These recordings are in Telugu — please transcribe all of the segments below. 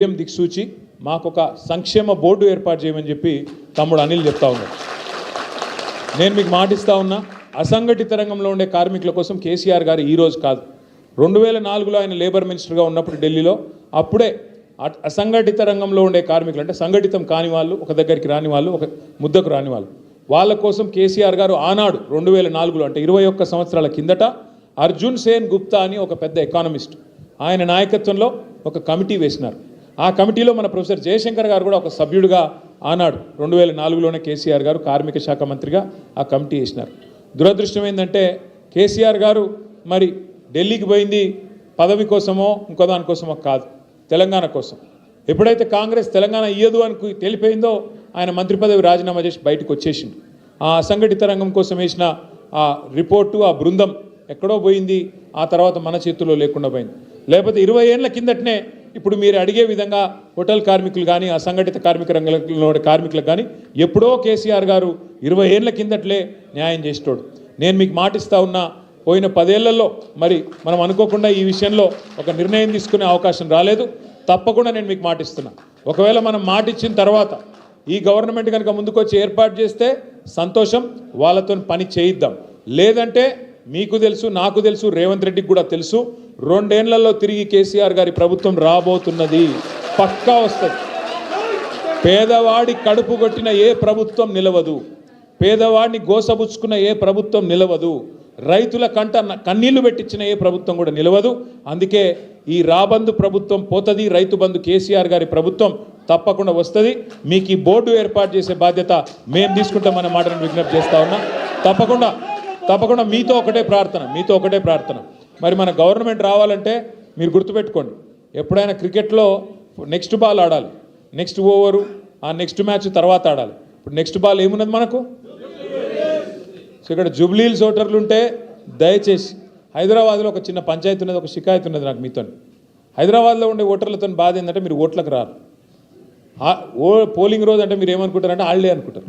దిక్సూచి మాకొక సంక్షేమ బోర్డు ఏర్పాటు చేయమని చెప్పి తమ్ముడు అనిల్ చెప్తా ఉన్నాడు. నేను మీకు మాటిస్తా ఉన్నా, అసంఘటిత రంగంలో ఉండే కార్మికుల కోసం కేసీఆర్ గారు ఈరోజు కాదు, 2004లో ఆయన లేబర్ మినిస్టర్గా ఉన్నప్పుడు ఢిల్లీలో అప్పుడే అసంఘటిత రంగంలో ఉండే కార్మికులు అంటే సంఘటితం కాని వాళ్ళు, ఒక దగ్గరికి రాని వాళ్ళు, ఒక ముద్దకు రాని వాళ్ళు, వాళ్ళ కోసం కేసీఆర్ గారు ఆనాడు 2004లో అంటే 21 సంవత్సరాల కిందట అర్జున్ సేన్ గుప్తా అని ఒక పెద్ద ఎకానమిస్ట్ ఆయన నాయకత్వంలో ఒక కమిటీ వేసినారు. ఆ కమిటీలో మన ప్రొఫెసర్ జయశంకర్ గారు కూడా ఒక సభ్యుడిగా ఆనాడు 2004లోనే కేసీఆర్ గారు కార్మిక శాఖ మంత్రిగా ఆ కమిటీ వేసినారు. దురదృష్టం ఏంటంటే కేసీఆర్ గారు మరి ఢిల్లీకి పోయింది పదవి కోసమో ఇంకో దానికోసమో కాదు, తెలంగాణ కోసం. ఎప్పుడైతే కాంగ్రెస్ తెలంగాణ ఇయ్యదు అని తెలిపోయిందో ఆయన మంత్రి పదవి రాజీనామా చేసి బయటకు వచ్చేసిండు. ఆ అసంఘటిత రంగం కోసం వేసిన ఆ రిపోర్టు, ఆ బృందం ఎక్కడో పోయింది, ఆ తర్వాత మన చేతుల్లో లేకుండా పోయింది. లేకపోతే 20 ఏళ్ల కిందటనే ఇప్పుడు మీరు అడిగే విధంగా హోటల్ కార్మికులు కానీ అసంఘటిత కార్మిక రంగంలో కార్మికులకు కానీ ఎప్పుడో కేసీఆర్ గారు 20 ఏళ్ల కిందట్లే న్యాయం చేసేటోడు. నేను మీకు మాటిస్తా ఉన్నా, పోయిన 10 ఏళ్లలో మరి మనం అనుకోకుండా ఈ విషయంలో ఒక నిర్ణయం తీసుకునే అవకాశం రాలేదు. తప్పకుండా నేను మీకు మాటిస్తున్నా, ఒకవేళ మనం మాటిచ్చిన తర్వాత ఈ గవర్నమెంట్ కనుక ముందుకు వచ్చి ఏర్పాటు చేస్తే సంతోషం, వాళ్ళతో పని చేయిద్దాం. లేదంటే మీకు తెలుసు, నాకు తెలుసు, రేవంత్ రెడ్డికి కూడా తెలుసు, 2 ఏళ్లలో తిరిగి కేసీఆర్ గారి ప్రభుత్వం రాబోతున్నది, పక్కా వస్తుంది. పేదవాడి కడుపు కొట్టిన ఏ ప్రభుత్వం నిలవదు, పేదవాడిని గోసబుచ్చుకున్న ఏ ప్రభుత్వం నిలవదు, రైతుల కంట కన్నీళ్లు పెట్టించిన ఏ ప్రభుత్వం కూడా నిలవదు. అందుకే ఈ రాబందు ప్రభుత్వం పోతుంది, రైతు బంధు కేసీఆర్ గారి ప్రభుత్వం తప్పకుండా వస్తుంది. మీకు ఈ బోర్డు ఏర్పాటు చేసే బాధ్యత మేము తీసుకుంటామన్న మాటను విజ్ఞప్తి చేస్తా ఉన్నా. తప్పకుండా మీతో ఒకటే ప్రార్థన, మరి మన గవర్నమెంట్ రావాలంటే మీరు గుర్తుపెట్టుకోండి, ఎప్పుడైనా క్రికెట్లో నెక్స్ట్ బాల్ ఆడాలి, నెక్స్ట్ ఓవరు, ఆ నెక్స్ట్ మ్యాచ్ తర్వాత ఆడాలి. ఇప్పుడు నెక్స్ట్ బాల్ ఏమున్నది మనకు? సో ఇక్కడ జూబ్లీహిల్స్ ఓటర్లు ఉంటే దయచేసి, హైదరాబాద్లో ఒక చిన్న పంచాయతీ ఉన్నది, ఒక షికాయత్ ఉన్నది నాకు మీతో. హైదరాబాద్లో ఉండే ఓటర్లతో బాధ ఏంటంటే మీరు ఓట్లకు రారు. పోలింగ్ రోజు అంటే మీరు ఏమనుకుంటారంటే హాలిడే అనుకుంటారు.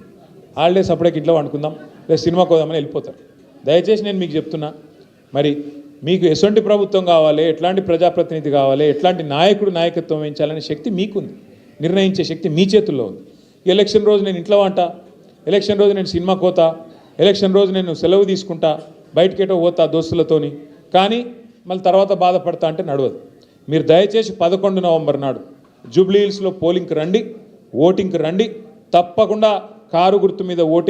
హాలిడేస్ అప్పుడే ఇంట్లో అనుకుందాం, లేదా సినిమాకి పోదామని వెళ్ళిపోతారు. దయచేసి నేను మీకు చెప్తున్నా, మరి మీకు ఎటువంటి ప్రభుత్వం కావాలి, ఎట్లాంటి ప్రజాప్రతినిధి కావాలి, ఎట్లాంటి నాయకత్వం వహించాలనే శక్తి మీకుంది, నిర్ణయించే శక్తి మీ చేతుల్లో ఉంది. ఎలక్షన్ రోజు నేను ఇంట్లో వంట, ఎలక్షన్ రోజు నేను సినిమాకి పోతా, ఎలక్షన్ రోజు నేను సెలవు తీసుకుంటా, బయటకేటో పోతా దోస్తులతోని, కానీ మళ్ళీ తర్వాత బాధపడతా అంటే నడవదు. మీరు దయచేసి 11 నవంబర్ నాడు జూబ్లీహిల్స్లో పోలింగ్కి రండి, ఓటింగ్కి రండి. తప్పకుండా కారు గుర్తు మీద ఓటింగ్